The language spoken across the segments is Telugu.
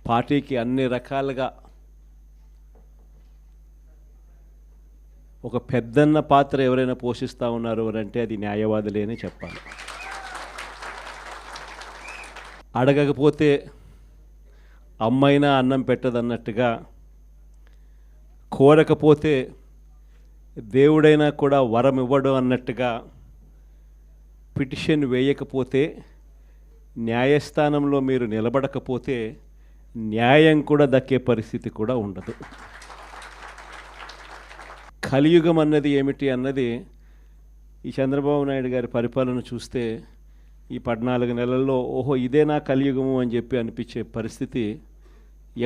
పార్టీకి అన్ని రకాలుగా ఒక పెద్దన్న పాత్ర ఎవరైనా పోషిస్తూ ఉన్నారు అంటే అది న్యాయవాదులే అని చెప్పాలి. అడగకపోతే అమ్మైనా అన్నం పెట్టదన్నట్టుగా, కోరకపోతే దేవుడైనా కూడా వరం ఇవ్వడు అన్నట్టుగా, పిటిషన్ వేయకపోతే, న్యాయస్థానంలో మీరు నిలబడకపోతే న్యాయం కూడా దక్కే పరిస్థితి కూడా ఉండదు. కలియుగం అన్నది ఏమిటి అన్నది ఈ చంద్రబాబు నాయుడు గారి పరిపాలన చూస్తే ఈ 14 నెలల్లో ఓహో ఇదేనా కలియుగము అని చెప్పి అనిపించే పరిస్థితి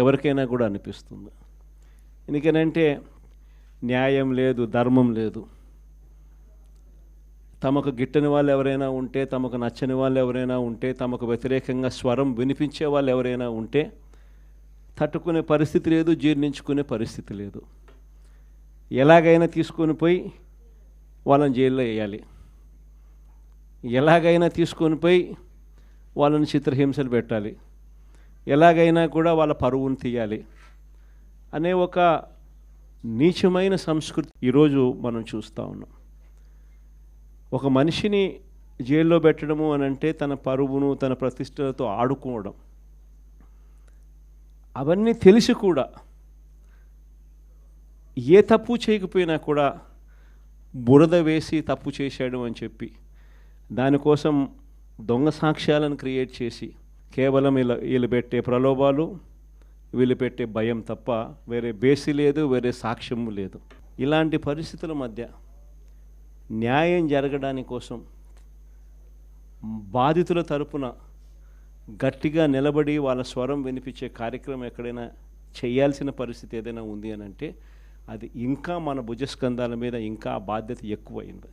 ఎవరికైనా కూడా అనిపిస్తుంది. ఎందుకనంటే న్యాయం లేదు, ధర్మం లేదు. తమకు గిట్టని వాళ్ళు ఎవరైనా ఉంటే, తమకు నచ్చని వాళ్ళు ఎవరైనా ఉంటే, తమకు వ్యతిరేకంగా స్వరం వినిపించే వాళ్ళు ఎవరైనా ఉంటే తట్టుకునే పరిస్థితి లేదు, జీర్ణించుకునే పరిస్థితి లేదు. ఎలాగైనా తీసుకొని పోయి వాళ్ళని జైల్లో వేయాలి, ఎలాగైనా తీసుకొని పోయి వాళ్ళని చిత్రహింసలు పెట్టాలి, ఎలాగైనా కూడా వాళ్ళ పరువును తీయాలి అనే ఒక నీచమైన సంస్కృతి ఈరోజు మనం చూస్తూ ఉన్నాం. ఒక మనిషిని జైల్లో పెట్టడము అని అంటే తన పరువును, తన ప్రతిష్టలతో ఆడుకోవడం. అవన్నీ తెలిసి కూడా ఏ తప్పు చేయకపోయినా కూడా బురద వేసి తప్పు చేశాడు అని చెప్పి దానికోసం దొంగ సాక్ష్యాలను క్రియేట్ చేసి కేవలం వీళ్ళు పెట్టే ప్రలోభాలు, వీళ్ళు పెట్టే భయం తప్ప వేరే బేసి లేదు, వేరే సాక్ష్యము లేదు. ఇలాంటి పరిస్థితుల మధ్య న్యాయం జరగడానికి కోసం బాధితుల తరపున గట్టిగా నిలబడి వాళ్ళ స్వరం వినిపించే కార్యక్రమం ఎక్కడైనా చేయాల్సిన పరిస్థితి ఏదైనా ఉంది అని అంటే అది ఇంకా మన భుజస్కంధాల మీద ఇంకా ఆ బాధ్యత ఎక్కువైంది.